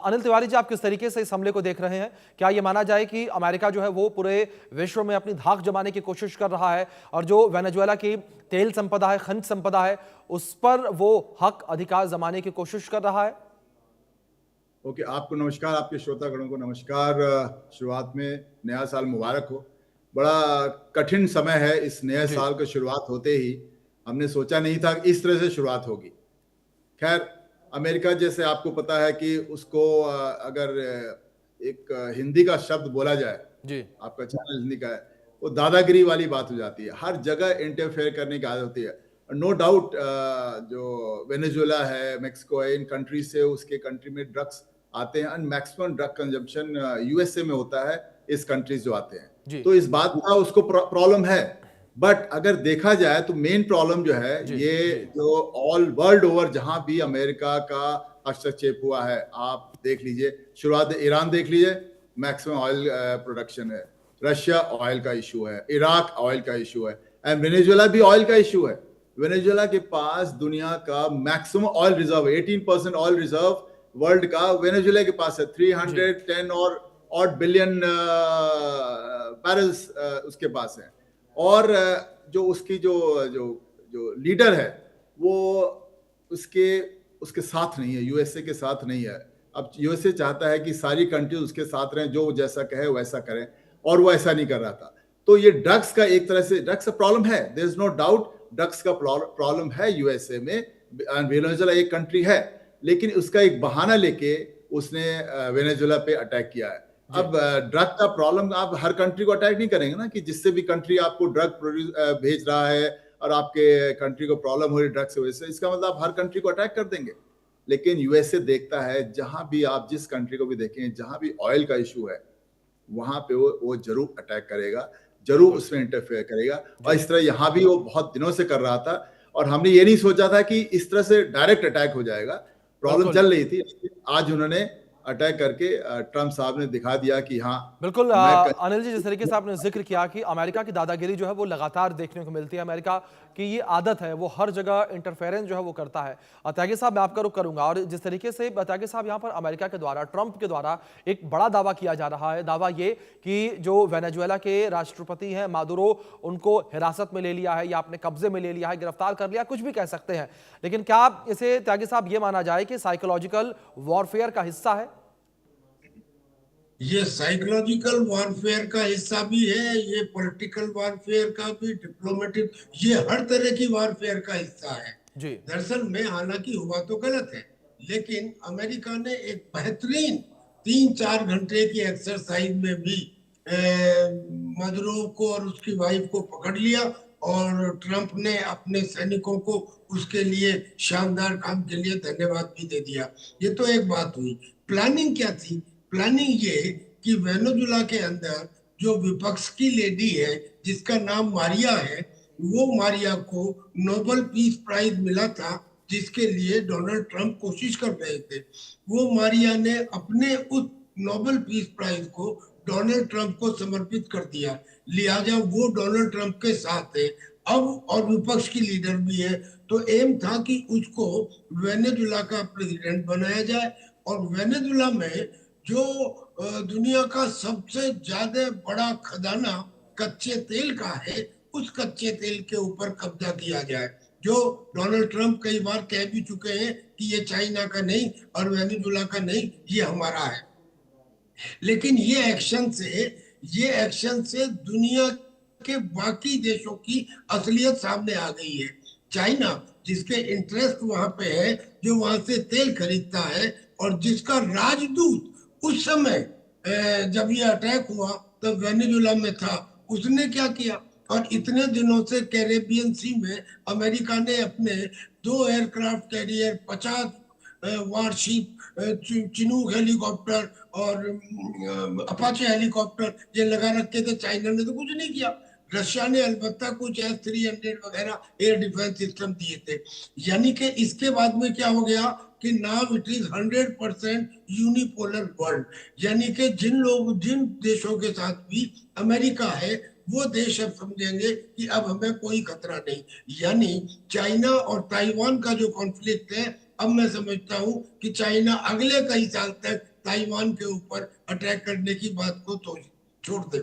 अनिल तिवारी जी, आप किस तरीके से इस हमले को देख रहे हैं? क्या ये माना जाए कि अमेरिका जो है वो पूरे विश्व में अपनी धाक जमाने की कोशिश कर रहा है और जो वेनेजुएला की तेल संपदा है, खनिज संपदा है, उस पर वो हक अधिकार जमाने की कोशिश कर रहा है? ओके, आपको नमस्कार, आपके श्रोतागणों को नमस्कार। शुरुआत में नया साल मुबारक हो। बड़ा कठिन समय है इस नए जी। साल की शुरुआत होते ही। हमने सोचा नहीं था कि इस तरह से शुरुआत होगी। खैर, अमेरिका जैसे आपको पता है कि उसको अगर एक हिंदी का शब्द बोला जाए, जी। आपका चैनल हिंदी का है, वो दादागिरी वाली बात हो जाती है। हर जगह इंटरफेयर करने की आदत होती है। नो डाउट जो वेनेजुएला है, मेक्सिको है, इन कंट्रीज से उसके कंट्री में ड्रग्स आते हैं and maximum drug consumption USA में होता है, इस कंट्रीज जो आते हैं। जी। तो इस बात का उसको प्रॉब्लम है। बट अगर देखा जाए तो मेन प्रॉब्लम जो है जी। ये जी। जो ऑल वर्ल्ड ओवर जहां भी अमेरिका का हस्तक्षेप हुआ है, आप देख लीजिए, शुरुआत ईरान देख लीजिए, मैक्सिमम ऑयल प्रोडक्शन है। रशिया ऑयल का इशू है, इराक ऑयल का इशू है, एंड वेनेजुएला भी ऑयल का इशू है। वेनेजुएला के पास दुनिया का maximum oil reserve, 18% oil reserve world का वेनेजुएला के पास है। जी। 310 और बिलियन बैरल्स उसके पास है। और जो उसकी जो जो जो लीडर है वो उसके उसके साथ नहीं है, यूएसए के साथ नहीं है। अब यूएसए चाहता है कि सारी कंट्रीज उसके साथ रहें, जो जैसा कहे वैसा करें, और वो ऐसा नहीं कर रहा था। तो ये ड्रग्स का एक तरह से ड्रग्स का प्रॉब्लम है, there is no doubt, drugs का प्रॉब्लम है यूएसए में। वेनेजुएला एक कंट्री है, लेकिन उसका एक बहाना लेके उसने वेनेजुएला पे अटैक किया है। जी। अब ड्रग का प्रॉब्लम आप हर कंट्री को अटैक नहीं करेंगे ना, कि जिससे भी कंट्री आपको ड्रग प्रोड्यूस भेज रहा है और आपके कंट्री को प्रॉब्लम हो रही ड्रग से वजह से, इसका मतलब आप हर कंट्री को अटैक कर देंगे। लेकिन यूएसए देखता है, जहां भी आप जिस कंट्री को भी देखें, जहां भी ऑयल का इशू है, वहां पे वो जरूर अटैक करेगा, जरूर बिल्कुल। उसमें इंटरफेयर करेगा। और जी। इस तरह यहाँ भी वो बहुत दिनों से कर रहा था, और हमने ये नहीं सोचा था कि इस तरह से डायरेक्ट अटैक हो जाएगा। प्रॉब्लम बिल्कुल। चल रही थी, आज उन्होंने अटैक करके ट्रम्प साहब ने दिखा दिया कि हाँ, बिल्कुल मैं अनिल जी, जिस तरीके से आपने जिक्र किया कि अमेरिका की दादागिरी जो है वो लगातार देखने को मिलती है, अमेरिका की ये आदत है, वो हर जगह इंटरफेरेंस जो है वो करता है। त्यागी साहब, मैं आपका रुख करूंगा, और जिस तरीके से त्यागी साहब यहाँ पर अमेरिका के द्वारा, ट्रंप के द्वारा एक बड़ा दावा किया जा रहा है, दावा ये कि जो वेनेजुएला के राष्ट्रपति हैं मादुरो, उनको हिरासत में ले लिया है या अपने कब्जे में ले लिया है, गिरफ्तार कर लिया, कुछ भी कह सकते हैं, लेकिन क्या आप इसे त्यागी साहब ये माना जाए कि साइकोलॉजिकल वॉरफेयर का हिस्सा है? ये साइकोलॉजिकल वॉरफेयर का हिस्सा भी है, ये पॉलिटिकल वॉरफेयर का भी, डिप्लोमेटिक, ये हर तरह की वॉरफेयर का हिस्सा है। जी। दरअसल में हालांकि हुआ तो गलत है, लेकिन अमेरिका ने एक बेहतरीन 3-4 घंटे की एक्सरसाइज में भी मदुरो को और उसकी वाइफ को पकड़ लिया, और ट्रंप ने अपने सैनिकों को उसके लिए शानदार काम के लिए धन्यवाद भी दे दिया। ये तो एक बात हुई। प्लानिंग क्या थी? प्लानिंग ये कि वेनेजुएला के अंदर जो विपक्ष की लेडी है जिसका नाम मारिया है, वो मारिया को नोबेल पीस प्राइज मिला था, जिसके लिए डोनाल्ड ट्रंप कोशिश कर रहे थे। वो मारिया ने अपने उस नोबेल पीस प्राइज को डोनाल्ड ट्रंप को समर्पित कर दिया, लिहाजा वो डोनाल्ड ट्रंप के साथ है अब, और विपक्ष की लीडर भी है। तो एम था कि उसको वेनेजुएला का प्रेसिडेंट बनाया जाए, और वेनेजुएला में जो दुनिया का सबसे ज्यादा बड़ा खजाना कच्चे तेल का है, उस कच्चे तेल के ऊपर कब्जा किया जाए, जो डोनाल्ड ट्रंप कई बार कह भी चुके हैं कि ये चाइना का नहीं और वेनेजुएला का नहीं, ये हमारा है। लेकिन ये एक्शन से दुनिया के बाकी देशों की असलियत सामने आ गई है। चाइना, जिसके इंटरेस्ट वहां पे है, जो वहां से तेल खरीदता है, और जिसका राजदूत उस समय जब ये अटैक हुआ तब वेनेजुएला में था, उसने क्या किया? और इतने दिनों से कैरेबियन सी में अमेरिका ने अपने 2 aircraft carrier, 50 warship, Chinook helicopter और अपाचे हेलीकॉप्टर ये लगा रखे थे। चाइना ने तो कुछ नहीं किया। रशिया ने अलबत्ता कुछ S-300 वगैरह एयर डिफेंस सिस्टम दिए थे। यानी कि इसके बाद में क्या हो गया कि now it is 100% unipolar world. यानी कि जिन देशों के साथ भी अमेरिका है, वो देश अब समझेंगे कि अब हमें कोई खतरा नहीं। यानी चाइना और ताइवान का जो कॉन्फ्लिक्ट है, अब मैं समझता हूं कि चाइना अगले कई साल तक ताइवान के ऊपर अटैक करने की बात को तो छोड़ दे।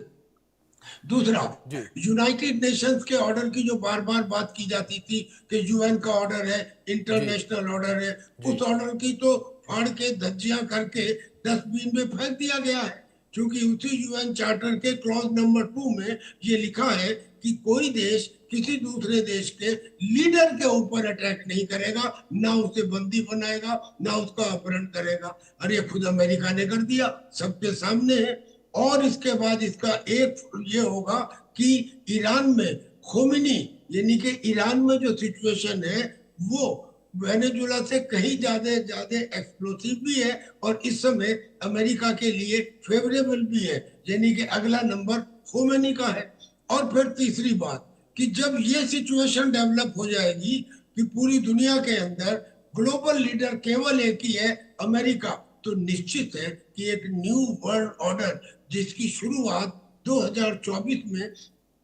दूसरा, जी यूनाइटेड नेशंस के ऑर्डर की जो बार बार बात की जाती थी कि यूएन का ऑर्डर है, जी इंटरनेशनल ऑर्डर है, जी उस ऑर्डर की तो फाड़ के धज्जियां करके डस्टबिन में फेंक दिया गया है, क्योंकि उसी यूएन चार्टर के क्लॉज नंबर 2 में ये लिखा है कि कोई देश किसी दूसरे देश के लीडर के ऊपर अटैक नहीं करेगा, ना उसे बंदी बनाएगा, ना उसका अपहरण करेगा। और ये खुद अमेरिका ने कर दिया, सबके सामने है। और इसके बाद इसका एक ये होगा कि ईरान में खोमेनी, यानी कि ईरान में जो सिचुएशन है वो वेनेजुला से कहीं ज्यादा ज्यादा एक्सप्लोसिव भी है और इस समय अमेरिका के लिए फेवरेबल भी है, यानी कि अगला नंबर खोमेनी का है। और फिर तीसरी बात कि जब ये सिचुएशन डेवलप हो जाएगी कि पूरी दुनिया के अंदर ग्लोबल लीडर केवल एक ही है, अमेरिका, तो निश्चित है कि एक न्यू वर्ल्ड ऑर्डर जिसकी शुरुआत 2024 में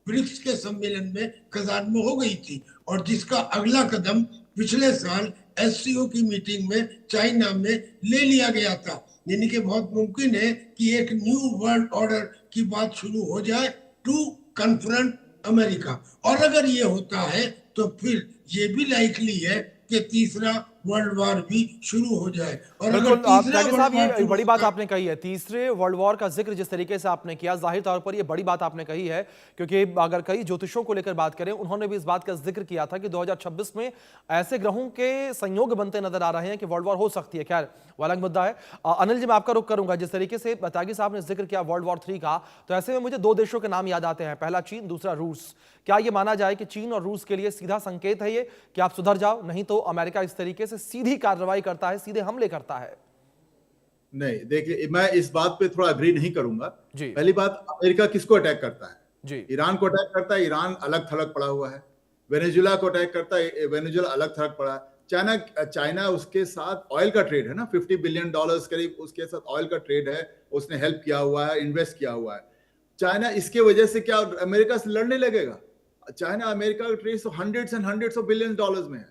ब्रिक्स के सम्मेलन में कजान में हो गई थी और जिसका अगला कदम पिछले साल एससीओ की मीटिंग में चाइना में ले लिया गया था। यानी कि बहुत मुमकिन है कि एक न्यू वर्ल्ड ऑर्डर की बात शुरू हो जाए टू कन्फ्रंट अमेरिका। और अगर ये होता है तो फिर ये भी लाइकली है कि तीसरा वर्ल्ड वॉर भी शुरू हो जाए। और अगर बिल्कुल आप तीसरा त्यागी वर्ल्ड साहब, वॉर ये शुरू बड़ी बात होता है, आपने कही है। तीसरे वर्ल्ड वॉर का जिक्र जिस तरीके से आपने किया, जाहिर तौर पर ये बड़ी बात आपने कही है, क्योंकि अगर कई ज्योतिषों को लेकर बात करें, उन्होंने भी इस बात का जिक्र किया था कि 2026 में ऐसे ग्रहों के संयोग बनते नजर आ रहे हैं कि वर्ल्ड वॉर हो सकती है। खैर वो अलग मुद्दा है। अनिल जी, मैं आपका रुख करूंगा। जिस तरीके से त्यागी साहब ने जिक्र किया वर्ल्ड वॉर 3 का, तो ऐसे में मुझे दो देशों के नाम याद आते हैं, पहला चीन, दूसरा रूस। क्या ये माना जाए कि चीन और रूस के लिए सीधा संकेत है ये कि आप सुधर जाओ, नहीं तो अमेरिका इस तरीके से सीधी कार्रवाई करता है, सीधे हमले करता है? नहीं, देखिए मैं इस बात पे थोड़ा अग्री नहीं करूंगा। जी पहली बात, अमेरिका किसको अटैक करता है? जी ईरान को अटैक करता है, ईरान अलग थलग पड़ा हुआ है। वेनेजुला को अटैक करता है, वेनेजुला अलग थलग पड़ा है। चाइना उसके साथ ऑयल का ट्रेड है ना, $50 बिलियन करीब उसके साथ ऑयल का ट्रेड है, उसने हेल्प किया हुआ है, इन्वेस्ट किया हुआ है। चाइना इसके वजह से क्या अमेरिका से लड़ने लगेगा? चाइना अमेरिका का ट्रेड तो hundreds and hundreds of billion dollars में है,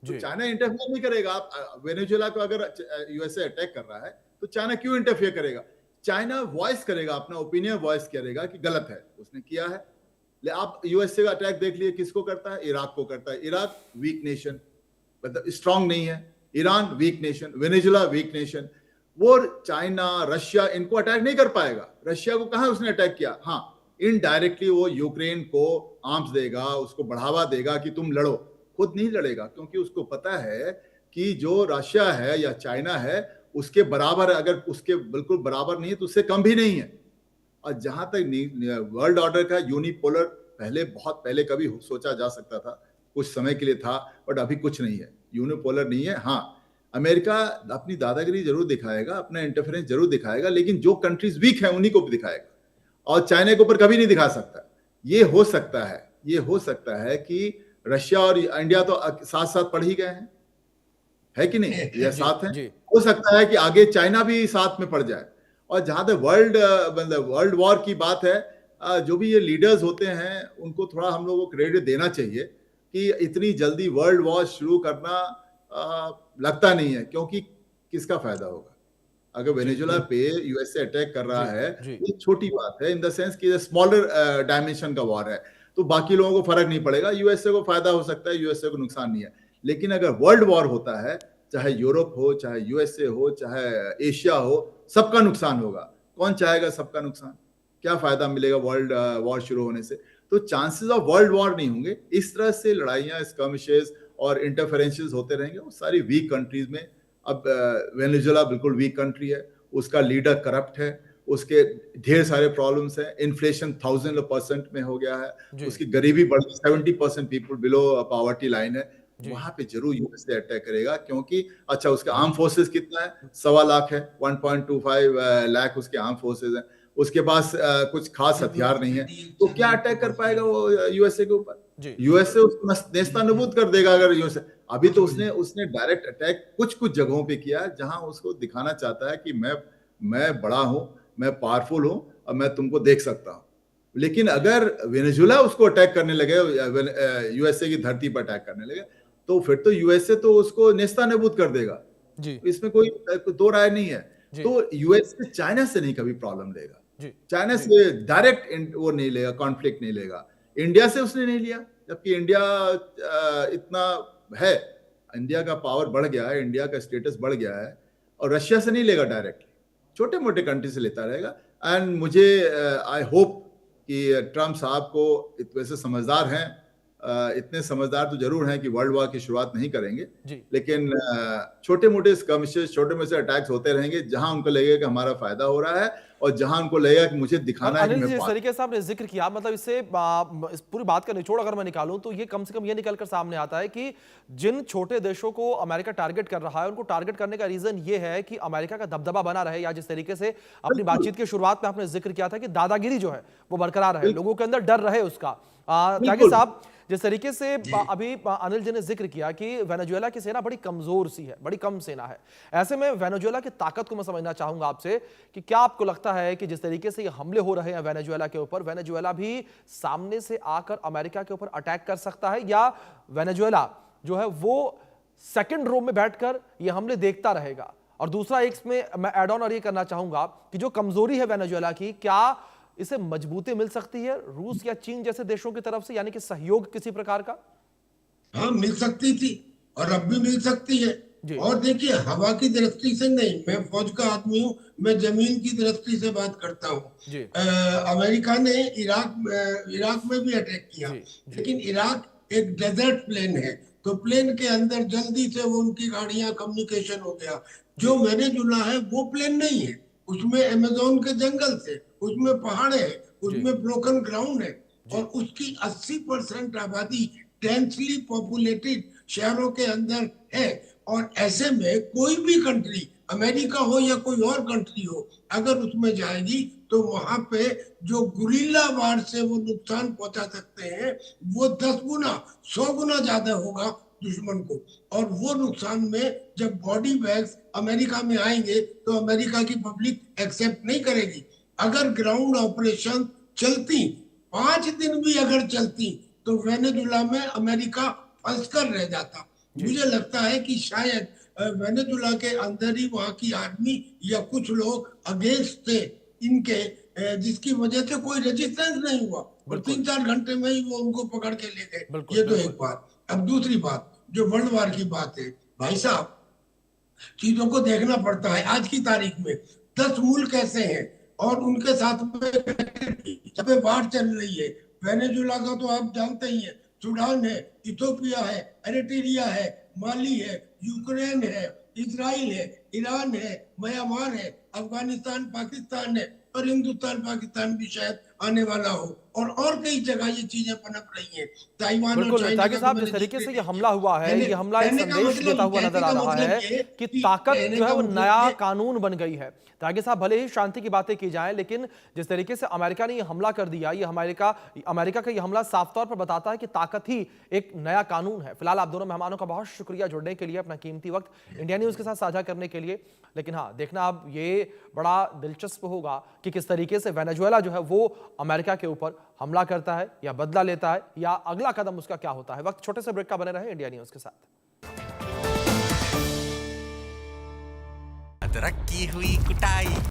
तो जी चाइना इंटरफेयर नहीं करेगा। आप वेनेजुला को अगर यूएसए अटैक कर रहा है तो चाइना क्यों इंटरफेयर करेगा? चाइना वॉइस करेगा, अपना ओपिनियन वॉइस करेगा कि गलत है, उसने किया है। आप यूएसए का अटैक देख लिए, किसको करता है? इराक को करता है। इराक वीक नेशन, मतलब स्ट्रांग नहीं है। Iran weak nation, Venezuela weak nation. वो चाइना, रशिया इनको अटैक नहीं कर पाएगा। रशिया को कहां उसने अटैक किया? हाँ, इनडायरेक्टली वो यूक्रेन को आर्म्स देगा, उसको बढ़ावा देगा कि तुम लड़ो। खुद नहीं लड़ेगा, क्योंकि उसको पता है कि जो रशिया है या चाइना है उसके बराबर, अगर उसके बिल्कुल बराबर नहीं है तो उससे कम भी नहीं है। और जहां तक वर्ल्ड ऑर्डर का यूनिपोलर, पहले बहुत पहले कभी सोचा जा सकता था, कुछ समय के लिए था, बट अभी कुछ नहीं है, यूनिपोलर नहीं है। हाँ, अमेरिका अपनी दादागिरी जरूर दिखाएगा, अपना इंटरफेरेंस जरूर दिखाएगा, लेकिन जो कंट्रीज वीक है उन्हीं को भी दिखाएगा, और चाइना के ऊपर कभी नहीं दिखा सकता। ये हो सकता है कि रशिया और इंडिया तो साथ साथ पढ़ ही गए हैं, है कि नहीं? ये साथ है। जी हो सकता है कि आगे चाइना भी साथ में पड़ जाए। और जहां तक वर्ल्ड वॉर की बात है, जो भी ये लीडर्स होते हैं उनको थोड़ा हम लोगों को क्रेडिट देना चाहिए कि इतनी जल्दी वर्ल्ड वॉर शुरू करना लगता नहीं है, क्योंकि किसका फायदा होगा? अगर वेनेजुला पे यूएसए अटैक कर रहा है, जी ये छोटी बात है, इन द सेंस कि स्मॉलर डायमेंशन का वॉर है, तो बाकी लोगों को फर्क नहीं पड़ेगा। यूएसए को फायदा हो सकता है, यूएसए को नुकसान नहीं है। लेकिन अगर वर्ल्ड वॉर होता है, चाहे यूरोप हो, चाहे यूएसए हो, चाहे एशिया हो, सबका नुकसान होगा। कौन चाहेगा सबका नुकसान? क्या फायदा मिलेगा वर्ल्ड वॉर शुरू होने से? तो चांसेस ऑफ वर्ल्ड वॉर नहीं होंगे। इस तरह से लड़ाइयां, स्कर्मिशेस और इंटरफेरेंसेस होते रहेंगे, वो सारी वीक कंट्रीज में। अब वेनेजुला बिल्कुल वीक कंट्री है, उसका लीडर करप्ट है, उसके ढेर सारे प्रॉब्लम्स हैं, इन्फ्लेशन 1000% में हो गया है, उसकी गरीबी बढ़ गई, 70% पीपल बिलो पॉवर्टी लाइन है। वहां पे जरूर यूएसए अटैक करेगा, क्योंकि अच्छा उसके आर्म फोर्सेस कितना है? 1.25 लाख है, 1.25 लाख उसके आर्म फोर्सेस है। उसके पास कुछ खास हथियार नहीं है, तो क्या अटैक कर पाएगा वो यूएसए के ऊपर? यूएसए उसको नेस्तनाबूद कर देगा। अगर यूएसए अभी तो उसने डायरेक्ट अटैक कुछ जगहों पे किया जहां उसको दिखाना चाहता है कि मैं बड़ा हूं, मैं पावरफुल हूं और मैं तुमको देख सकता हूं। लेकिन अगर वेनेजुला उसको अटैक करने लगे, यूएसए की धरती पर अटैक करने लगे, तो फिर तो यूएसए तो उसको नेस्तनाबूद कर देगा। जी इसमें कोई दो राय नहीं है। जी। तो यूएस से चाइना से नहीं कभी प्रॉब्लम लेगा, जी। चाइना जी। से डायरेक्ट वो नहीं लेगा, कॉन्फ्लिक्ट नहीं लेगा। इंडिया से उसने नहीं लिया, जबकि इंडिया इतना है, इंडिया का पावर बढ़ गया है, इंडिया का स्टेटस बढ़ गया है, और रशिया से नहीं लेगा डायरेक्टली, छोटे मोटे कंट्री से लेता रहेगा। एंड मुझे आई होप कि ट्रम्प साहब को वैसे समझदार हैं, इतने समझदार तो जरूर हैं कि वर्ल्ड वॉर की शुरुआत नहीं करेंगे, जी। लेकिन छोटे मोटे स्कर्मिशेस, छोटे मोटे अटैक्स होते रहेंगे जहां उनको लगेगा कि हमारा फायदा हो रहा है और जहां उनको लगेगा कि मुझे और दिखाना है कि अनिल मैं जी, जिस पास। तरीके से आपने जिक्र किया, मतलब इससे इस पूरी बात का निचोड़ अगर मैं निकालूं तो ये कम से कम ये निकलकर सामने आता है कि जिन छोटे देशों को अमेरिका टारगेट कर रहा है, उनको टारगेट करने का रीजन ये है कि अमेरिका का दबदबा बना रहे, या जिस तरीके से अपनी बिल्कुल, बातचीत की शुरुआत में आपने जिक्र किया था कि दादागिरी जो है वो बरकरार रहे, बिल्कुल, लोगों के अंदर डर रहे उसका। त्यागी बिल्कुल। साहब, जिस तरीके से जी। अभी अनिल जी ने जिक्र किया कि वेनेजुएला की सेना बड़ी कमजोर सी है, बड़ी कम सेना है, ऐसे में वेनेजुएला की ताकत को मैं समझना चाहूंगा आपसे कि क्या आपको लगता है कि जिस तरीके से ये हमले हो रहे हैं वेनेजुएला के ऊपर, वेनेजुएला भी सामने से आकर अमेरिका के ऊपर अटैक कर सकता है, या वेनेजुएला जो है वो सेकंड रो में बैठकर ये हमले देखता रहेगा? और दूसरा, एक इसमें मैं एड ऑन और ये करना चाहूंगा कि जो कमजोरी है वेनेजुएला की, क्या इसे मजबूती मिल सकती है रूस या चीन जैसे देशों की तरफ से, यानी कि सहयोग किसी प्रकार का? हाँ, मिल सकती थी और अब भी मिल सकती है। जी। और देखिए, हवा की दृष्टि से नहीं, मैं फौज का आदमी हूँ, मैं जमीन की दृष्टि से बात करता हूँ। जी। अमेरिका ने इराक में भी अटैक किया, जी। जी। लेकिन इराक एक डेजर्ट प्लेन है, तो प्लेन के अंदर जल्दी से वो उनकी गाड़ियां, कम्युनिकेशन हो गया। जो वेनेजुला है वो प्लेन नहीं है, उसमें अमेज़न के जंगल से, उसमें पहाड़ है, उसमें ब्रोकन ग्राउंड है, और उसकी 80% आबादी डेंसली पॉपुलेटेड शहरों के अंदर है। और ऐसे में कोई भी कंट्री, अमेरिका हो या कोई और कंट्री हो, अगर उसमें जाएगी तो वहां पे जो गुरिल्ला वार से वो नुकसान पहुंचा सकते हैं, वो 10 गुना 100 गुना ज्यादा होगा दुश्मन को। और वो नुकसान में जब बॉडी बैग्स अमेरिका में आएंगे तो अमेरिका की पब्लिक एक्सेप्ट नहीं करेगी। अगर ग्राउंड ऑपरेशन चलती, 5 दिन भी अगर चलती, तो वेनेजुला में अमेरिका फंस कर रह जाता। मुझे लगता है कि शायद वेनेजुला के अंदर ही वहां की आर्मी या कुछ लोग अगेंस्ट थे इनके, जिसकी वजह से कोई रेजिस्टेंस नहीं हुआ, और 3-4 घंटे में ही वो उनको पकड़ के ले गए। ये तो एक बात। अब दूसरी बात, जो वर्ल्ड वार की बात है, भाई साहब, चीजों को देखना पड़ता है। आज की तारीख में 10 मुल्क ऐसे हैं और उनके साथ में बाढ़ चल रही है। वेनेजुला का तो आप जानते ही हैं, सूडान है, इथोपिया है, एरिट्रिया है, माली है, यूक्रेन है, इजराइल है, ईरान है, म्यांमार है, अफगानिस्तान, पाकिस्तान है, और हिंदुस्तान पाकिस्तान भी शायद आने वाला हो, और कई जगह ये चीजें पनप रही हैं। ताइवान और बिल्कुल चाइना त्यागी का साहब, तो जिस मैंने तरीके जिक्र से ये नहीं हमला किया। हुआ है, ये हमला एक कहने का संदेश मतलब, देता हुआ कहने नजर का आ रहा मतलब है ये कि कि ताकत कहने जो है का वो मतलब नया ये- कानून बन गई है। त्यागी साहब, भले ही शांति की बातें की जाएं, लेकिन जिस तरीके से अमेरिका ने ये हमला कर दिया, ये अमेरिका का ये हमला साफ तौर पर बताता है कि ताकत ही एक नया कानून है। फिलहाल आप दोनों मेहमानों का बहुत शुक्रिया जुड़ने के लिए, अपना कीमती वक्त इंडिया न्यूज के साथ साझा करने के लिए। लेकिन हाँ, देखना अब ये बड़ा दिलचस्प होगा कि किस तरीके से वेनेजुएला जो है वो अमेरिका के ऊपर हमला करता है या बदला लेता है, या अगला कदम उसका क्या होता है। वक्त छोटे से ब्रेक का, बने रहे इंडिया न्यूज के साथ। अदरक की हुई कुटाई